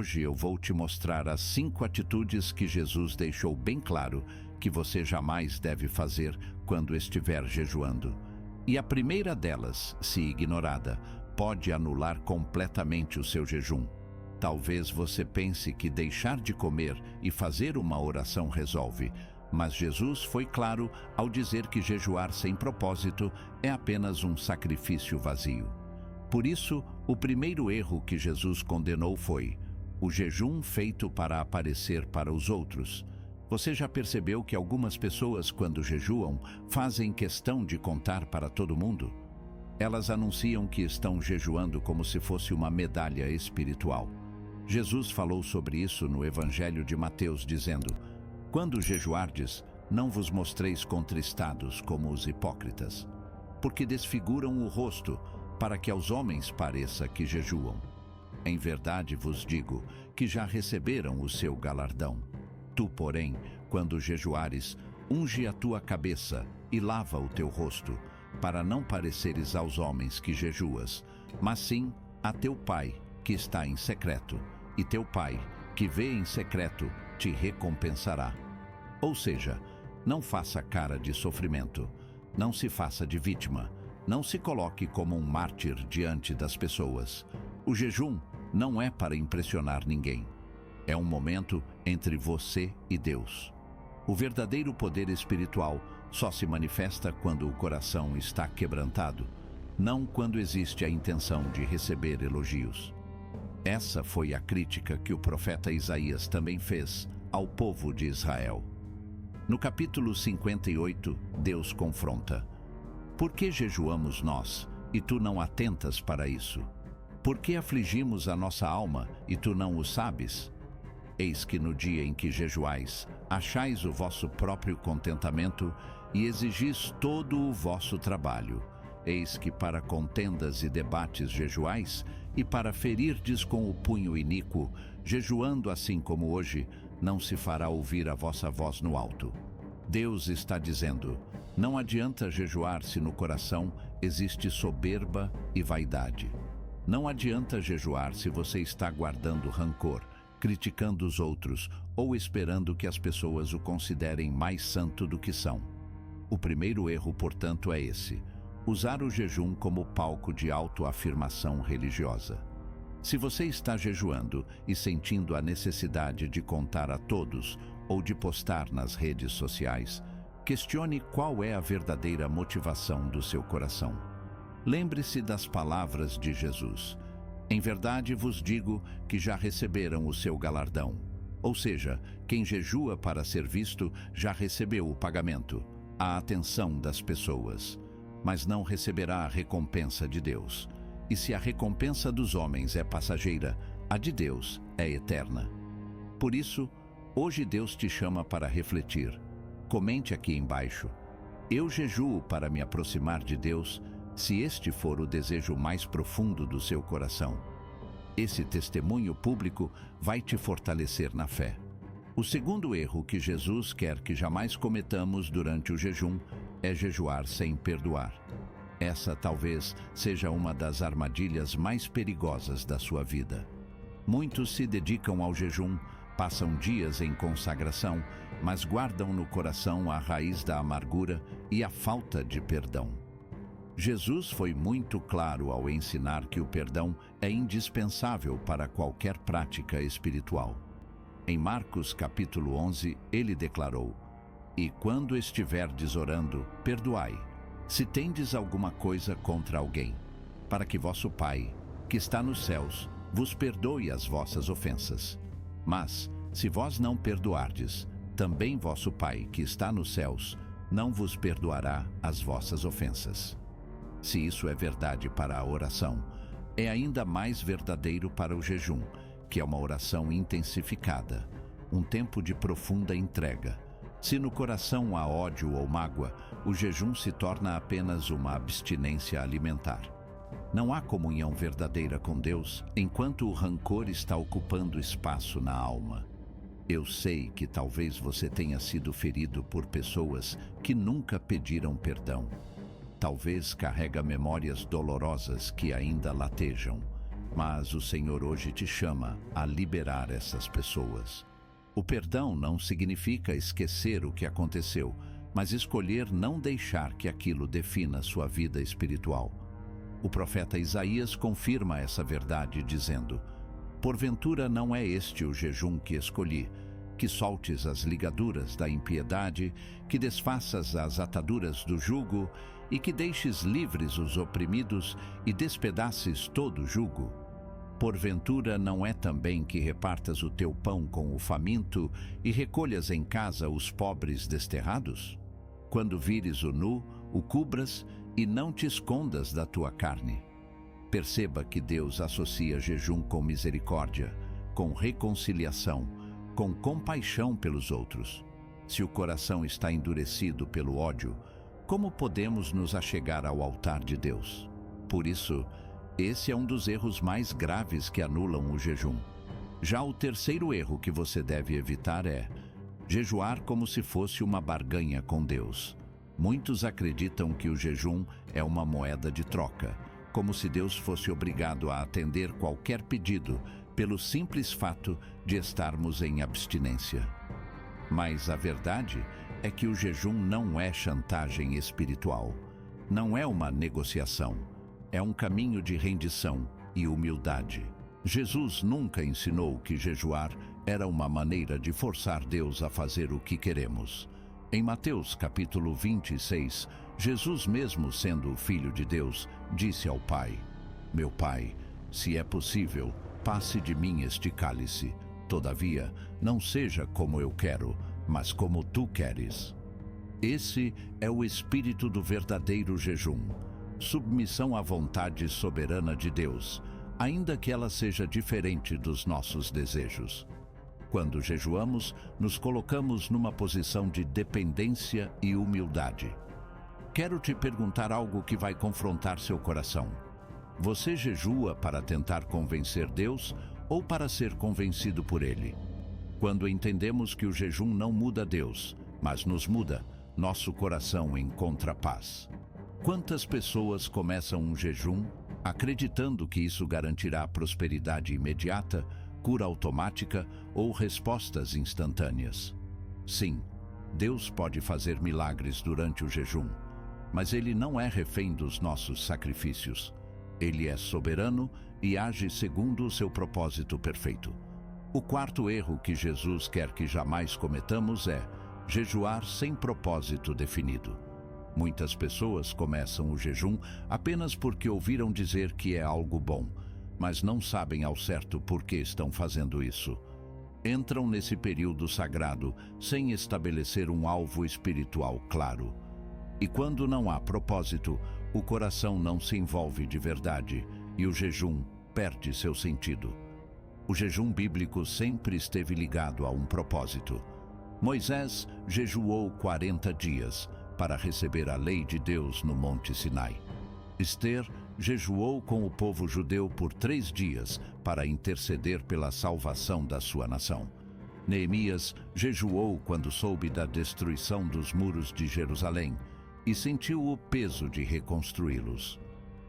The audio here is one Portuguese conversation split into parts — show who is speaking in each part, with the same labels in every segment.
Speaker 1: Hoje eu vou te mostrar as 5 atitudes que Jesus deixou bem claro que você jamais deve fazer quando estiver jejuando. E a primeira delas, se ignorada, pode anular completamente o seu jejum. Talvez você pense que deixar de comer e fazer uma oração resolve, mas Jesus foi claro ao dizer que jejuar sem propósito é apenas um sacrifício vazio. Por isso, o primeiro erro que Jesus condenou foi o jejum feito para aparecer para os outros. Você já percebeu que algumas pessoas, quando jejuam, fazem questão de contar para todo mundo? Elas anunciam que estão jejuando como se fosse uma medalha espiritual. Jesus falou sobre isso no Evangelho de Mateus, dizendo: quando jejuardes, não vos mostreis contristados como os hipócritas, porque desfiguram o rosto, para que aos homens pareça que jejuam. Em verdade vos digo que já receberam o seu galardão. Tu, porém, quando jejuares, unge a tua cabeça e lava o teu rosto, para não pareceres aos homens que jejuas, mas sim a teu Pai que está em secreto, e teu Pai, que vê em secreto, te recompensará. Ou seja, não faça cara de sofrimento, não se faça de vítima, não se coloque como um mártir diante das pessoas. O jejum não é para impressionar ninguém. É um momento entre você e Deus. O verdadeiro poder espiritual só se manifesta quando o coração está quebrantado, não quando existe a intenção de receber elogios. Essa foi a crítica que o profeta Isaías também fez ao povo de Israel. No capítulo 58, Deus confronta: por que jejuamos nós, e tu não atentas para isso? Por que afligimos a nossa alma, e tu não o sabes? Eis que no dia em que jejuais, achais o vosso próprio contentamento e exigis todo o vosso trabalho. Eis que para contendas e debates jejuais, e para ferirdes com o punho iníquo, jejuando assim como hoje, não se fará ouvir a vossa voz no alto. Deus está dizendo: não adianta jejuar se no coração existe soberba e vaidade. Não adianta jejuar se você está guardando rancor, criticando os outros ou esperando que as pessoas o considerem mais santo do que são. O primeiro erro, portanto, é esse: usar o jejum como palco de autoafirmação religiosa. Se você está jejuando e sentindo a necessidade de contar a todos ou de postar nas redes sociais, questione qual é a verdadeira motivação do seu coração. Lembre-se das palavras de Jesus: em verdade vos digo que já receberam o seu galardão. Ou seja, quem jejua para ser visto já recebeu o pagamento, a atenção das pessoas, mas não receberá a recompensa de Deus. E se a recompensa dos homens é passageira, a de Deus é eterna. Por isso, hoje Deus te chama para refletir. Comente aqui embaixo: eu jejuo para me aproximar de Deus, se este for o desejo mais profundo do seu coração. Esse testemunho público vai te fortalecer na fé. O segundo erro que Jesus quer que jamais cometamos durante o jejum é jejuar sem perdoar. Essa talvez seja uma das armadilhas mais perigosas da sua vida. Muitos se dedicam ao jejum, passam dias em consagração, mas guardam no coração a raiz da amargura e a falta de perdão. Jesus foi muito claro ao ensinar que o perdão é indispensável para qualquer prática espiritual. Em Marcos capítulo 11, ele declarou: e quando estiverdes orando, perdoai, se tendes alguma coisa contra alguém, para que vosso Pai, que está nos céus, vos perdoe as vossas ofensas. Mas, se vós não perdoardes, também vosso Pai, que está nos céus, não vos perdoará as vossas ofensas. Se isso é verdade para a oração, é ainda mais verdadeiro para o jejum, que é uma oração intensificada, um tempo de profunda entrega. Se no coração há ódio ou mágoa, o jejum se torna apenas uma abstinência alimentar. Não há comunhão verdadeira com Deus enquanto o rancor está ocupando espaço na alma. Eu sei que talvez você tenha sido ferido por pessoas que nunca pediram perdão. Talvez carrega memórias dolorosas que ainda latejam. Mas o Senhor hoje te chama a liberar essas pessoas. O perdão não significa esquecer o que aconteceu, mas escolher não deixar que aquilo defina sua vida espiritual. O profeta Isaías confirma essa verdade dizendo: porventura não é este o jejum que escolhi, que soltes as ligaduras da impiedade, que desfaças as ataduras do jugo, e que deixes livres os oprimidos e despedaces todo o jugo? Porventura não é também que repartas o teu pão com o faminto e recolhas em casa os pobres desterrados? Quando vires o nu, o cubras e não te escondas da tua carne. Perceba que Deus associa jejum com misericórdia, com reconciliação, com compaixão pelos outros. Se o coração está endurecido pelo ódio, como podemos nos achegar ao altar de Deus? Por isso, esse é um dos erros mais graves que anulam o jejum. Já o terceiro erro que você deve evitar é jejuar como se fosse uma barganha com Deus. Muitos acreditam que o jejum é uma moeda de troca, como se Deus fosse obrigado a atender qualquer pedido pelo simples fato de estarmos em abstinência. Mas a verdade é que o jejum não é chantagem espiritual, não é uma negociação, é um caminho de rendição e humildade. Jesus nunca ensinou que jejuar era uma maneira de forçar Deus a fazer o que queremos. Em Mateus capítulo 26, Jesus, mesmo sendo o Filho de Deus, disse ao Pai: meu Pai, se é possível, passe de mim este cálice. Todavia, não seja como eu quero, mas como tu queres. Esse é o espírito do verdadeiro jejum. Submissão à vontade soberana de Deus, ainda que ela seja diferente dos nossos desejos. Quando jejuamos, nos colocamos numa posição de dependência e humildade. Quero te perguntar algo que vai confrontar seu coração. Você jejua para tentar convencer Deus ou para ser convencido por Ele? Quando entendemos que o jejum não muda Deus, mas nos muda, nosso coração encontra paz. Quantas pessoas começam um jejum acreditando que isso garantirá prosperidade imediata, cura automática ou respostas instantâneas? Sim, Deus pode fazer milagres durante o jejum, mas Ele não é refém dos nossos sacrifícios. Ele é soberano e age segundo o seu propósito perfeito. O quarto erro que Jesus quer que jamais cometamos é jejuar sem propósito definido. Muitas pessoas começam o jejum apenas porque ouviram dizer que é algo bom, mas não sabem ao certo por que estão fazendo isso. Entram nesse período sagrado sem estabelecer um alvo espiritual claro. E quando não há propósito, o coração não se envolve de verdade e o jejum perde seu sentido. O jejum bíblico sempre esteve ligado a um propósito. Moisés jejuou 40 dias para receber a lei de Deus no Monte Sinai. Esther jejuou com o povo judeu por 3 dias para interceder pela salvação da sua nação. Neemias jejuou quando soube da destruição dos muros de Jerusalém e sentiu o peso de reconstruí-los.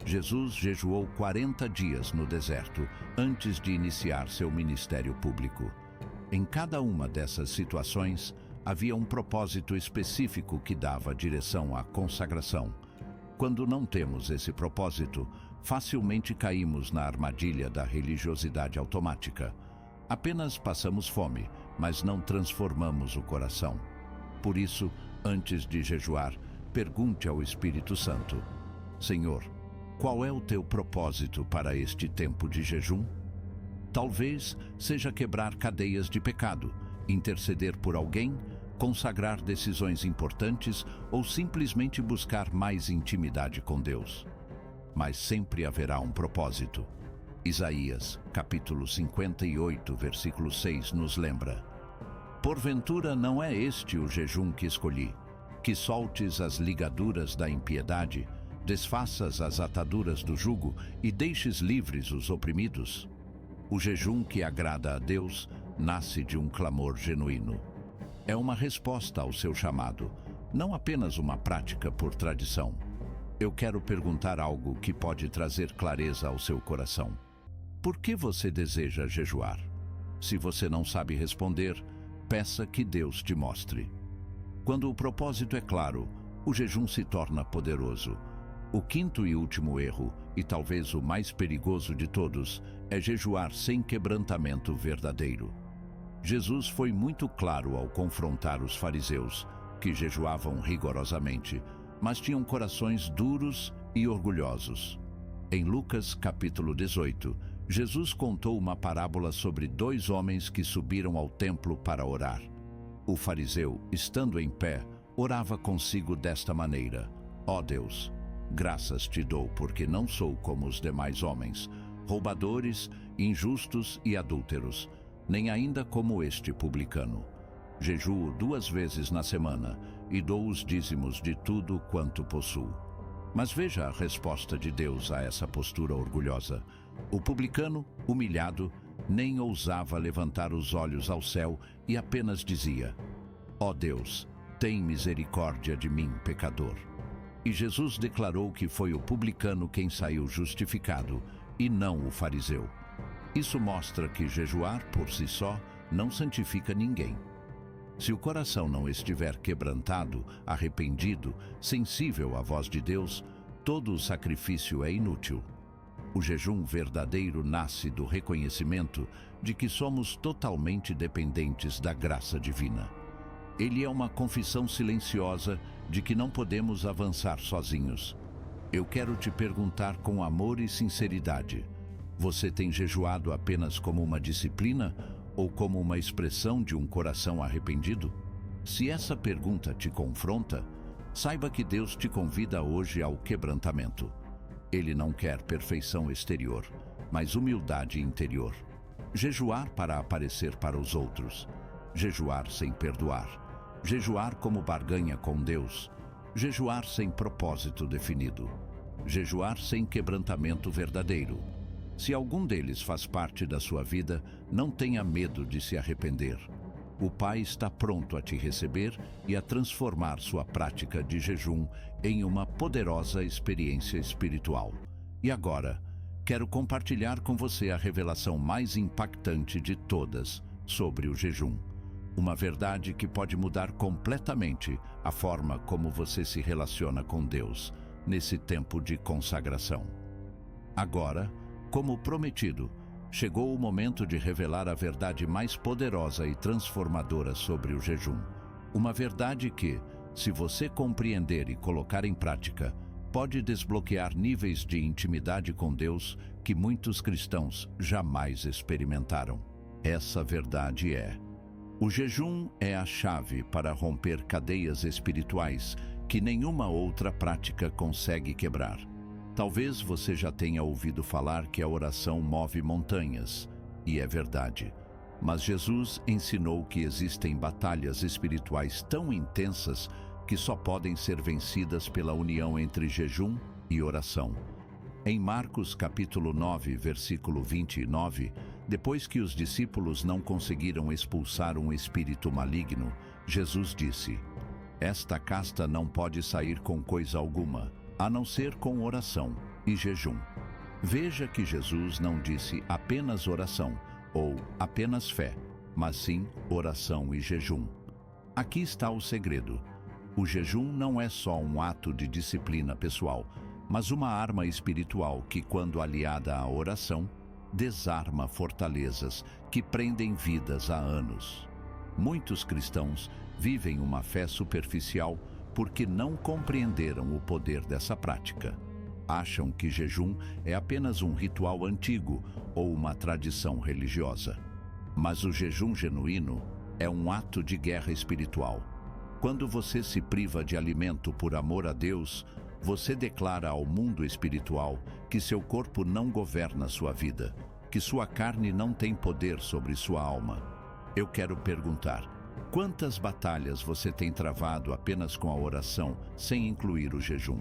Speaker 1: Jesus jejuou 40 dias no deserto antes de iniciar seu ministério público. Em cada uma dessas situações, havia um propósito específico que dava direção à consagração. Quando não temos esse propósito, facilmente caímos na armadilha da religiosidade automática. Apenas passamos fome, mas não transformamos o coração. Por isso, antes de jejuar, pergunte ao Espírito Santo: Senhor, qual é o teu propósito para este tempo de jejum? Talvez seja quebrar cadeias de pecado, interceder por alguém, consagrar decisões importantes ou simplesmente buscar mais intimidade com Deus. Mas sempre haverá um propósito. Isaías, capítulo 58, versículo 6, nos lembra: porventura não é este o jejum que escolhi, que soltes as ligaduras da impiedade, desfaças as ataduras do jugo e deixes livres os oprimidos? O jejum que agrada a Deus nasce de um clamor genuíno. É uma resposta ao seu chamado, não apenas uma prática por tradição. Eu quero perguntar algo que pode trazer clareza ao seu coração. Por que você deseja jejuar? Se você não sabe responder, peça que Deus te mostre. Quando o propósito é claro, o jejum se torna poderoso. O quinto e último erro, e talvez o mais perigoso de todos, é jejuar sem quebrantamento verdadeiro. Jesus foi muito claro ao confrontar os fariseus, que jejuavam rigorosamente, mas tinham corações duros e orgulhosos. Em Lucas capítulo 18, Jesus contou uma parábola sobre 2 homens que subiram ao templo para orar. O fariseu, estando em pé, orava consigo desta maneira: Ó Deus, graças te dou porque não sou como os demais homens, roubadores, injustos e adúlteros, nem ainda como este publicano. Jejuo 2 vezes na semana e dou os dízimos de tudo quanto possuo. Mas veja a resposta de Deus a essa postura orgulhosa. O publicano, humilhado, nem ousava levantar os olhos ao céu e apenas dizia: Ó Deus, tem misericórdia de mim, pecador. E Jesus declarou que foi o publicano quem saiu justificado e não o fariseu. Isso mostra que jejuar por si só não santifica ninguém. Se o coração não estiver quebrantado, arrependido, sensível à voz de Deus, todo o sacrifício é inútil. O jejum verdadeiro nasce do reconhecimento de que somos totalmente dependentes da graça divina. Ele é uma confissão silenciosa de que não podemos avançar sozinhos. Eu quero te perguntar com amor e sinceridade: você tem jejuado apenas como uma disciplina ou como uma expressão de um coração arrependido? Se essa pergunta te confronta, saiba que Deus te convida hoje ao quebrantamento. Ele não quer perfeição exterior, mas humildade interior. Jejuar para aparecer para os outros. Jejuar sem perdoar. Jejuar como barganha com Deus. Jejuar sem propósito definido. Jejuar sem quebrantamento verdadeiro. Se algum deles faz parte da sua vida, não tenha medo de se arrepender. O Pai está pronto a te receber e a transformar sua prática de jejum em uma poderosa experiência espiritual. E agora, quero compartilhar com você a revelação mais impactante de todas sobre o jejum. Uma verdade que pode mudar completamente a forma como você se relaciona com Deus nesse tempo de consagração. Agora, como prometido, chegou o momento de revelar a verdade mais poderosa e transformadora sobre o jejum. Uma verdade que, se você compreender e colocar em prática, pode desbloquear níveis de intimidade com Deus que muitos cristãos jamais experimentaram. Essa verdade é: o jejum é a chave para romper cadeias espirituais que nenhuma outra prática consegue quebrar. Talvez você já tenha ouvido falar que a oração move montanhas, e é verdade. Mas Jesus ensinou que existem batalhas espirituais tão intensas que só podem ser vencidas pela união entre jejum e oração. Em Marcos capítulo 9, versículo 29, depois que os discípulos não conseguiram expulsar um espírito maligno, Jesus disse: Esta casta não pode sair com coisa alguma, a não ser com oração e jejum. Veja que Jesus não disse apenas oração ou apenas fé, mas sim oração e jejum. Aqui está o segredo. O jejum não é só um ato de disciplina pessoal, mas uma arma espiritual que, quando aliada à oração, desarma fortalezas que prendem vidas há anos. Muitos cristãos vivem uma fé superficial porque não compreenderam o poder dessa prática. Acham que jejum é apenas um ritual antigo ou uma tradição religiosa. Mas o jejum genuíno é um ato de guerra espiritual. Quando você se priva de alimento por amor a Deus, você declara ao mundo espiritual que seu corpo não governa sua vida, que sua carne não tem poder sobre sua alma. Eu quero perguntar: quantas batalhas você tem travado apenas com a oração, sem incluir o jejum?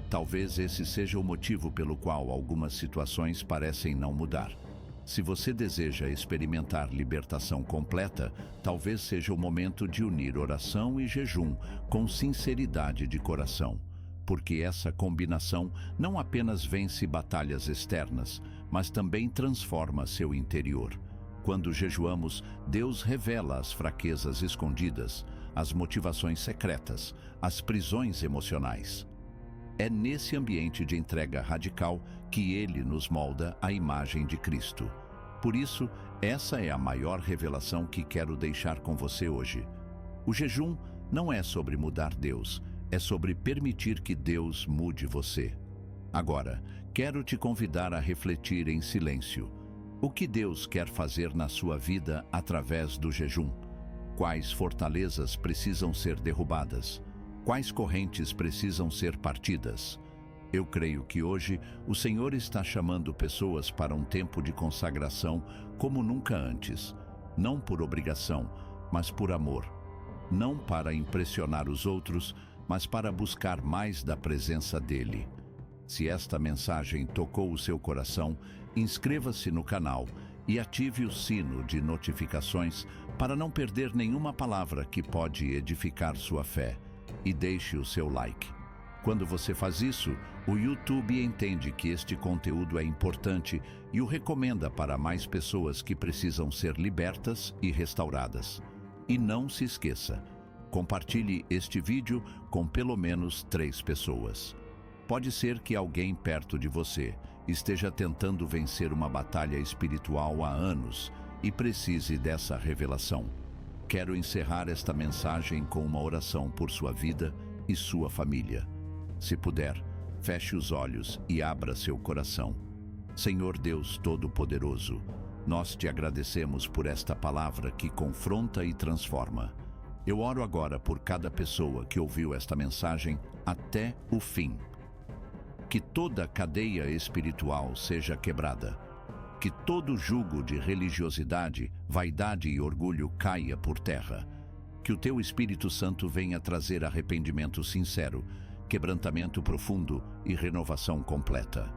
Speaker 1: Talvez esse seja o motivo pelo qual algumas situações parecem não mudar. Se você deseja experimentar libertação completa, talvez seja o momento de unir oração e jejum com sinceridade de coração, porque essa combinação não apenas vence batalhas externas, mas também transforma seu interior. Quando jejuamos, Deus revela as fraquezas escondidas, as motivações secretas, as prisões emocionais. É nesse ambiente de entrega radical que Ele nos molda à imagem de Cristo. Por isso, essa é a maior revelação que quero deixar com você hoje. O jejum não é sobre mudar Deus, é sobre permitir que Deus mude você. Agora, quero te convidar a refletir em silêncio. O que Deus quer fazer na sua vida através do jejum? Quais fortalezas precisam ser derrubadas? Quais correntes precisam ser partidas? Eu creio que hoje o Senhor está chamando pessoas para um tempo de consagração como nunca antes. Não por obrigação, mas por amor. Não para impressionar os outros, mas para buscar mais da presença dEle. Se esta mensagem tocou o seu coração, inscreva-se no canal e ative o sino de notificações para não perder nenhuma palavra que pode edificar sua fé. E deixe o seu like. Quando você faz isso, o YouTube entende que este conteúdo é importante e o recomenda para mais pessoas que precisam ser libertas e restauradas. E não se esqueça, compartilhe este vídeo com pelo menos 3 pessoas. Pode ser que alguém perto de você esteja tentando vencer uma batalha espiritual há anos e precise dessa revelação. Quero encerrar esta mensagem com uma oração por sua vida e sua família. Se puder, feche os olhos e abra seu coração. Senhor Deus Todo-Poderoso, nós te agradecemos por esta palavra que confronta e transforma. Eu oro agora por cada pessoa que ouviu esta mensagem até o fim. Que toda cadeia espiritual seja quebrada. Que todo jugo de religiosidade, vaidade e orgulho caia por terra. Que o teu Espírito Santo venha trazer arrependimento sincero, quebrantamento profundo e renovação completa.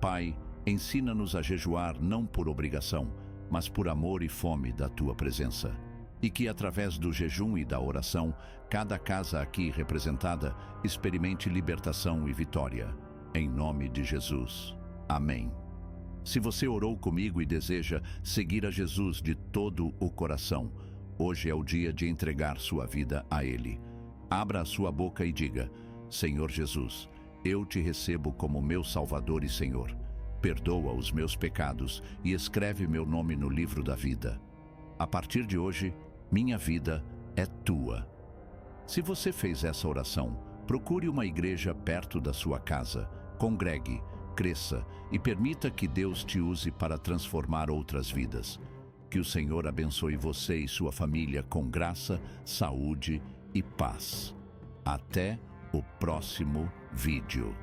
Speaker 1: Pai, ensina-nos a jejuar não por obrigação, mas por amor e fome da tua presença. E que através do jejum e da oração, cada casa aqui representada experimente libertação e vitória. Em nome de Jesus. Amém. Se você orou comigo e deseja seguir a Jesus de todo o coração, hoje é o dia de entregar sua vida a Ele. Abra a sua boca e diga: Senhor Jesus, eu te recebo como meu Salvador e Senhor. Perdoa os meus pecados e escreve meu nome no livro da vida. A partir de hoje, minha vida é tua. Se você fez essa oração, procure uma igreja perto da sua casa, congregue, cresça e permita que Deus te use para transformar outras vidas. Que o Senhor abençoe você e sua família com graça, saúde e paz. Até o próximo vídeo.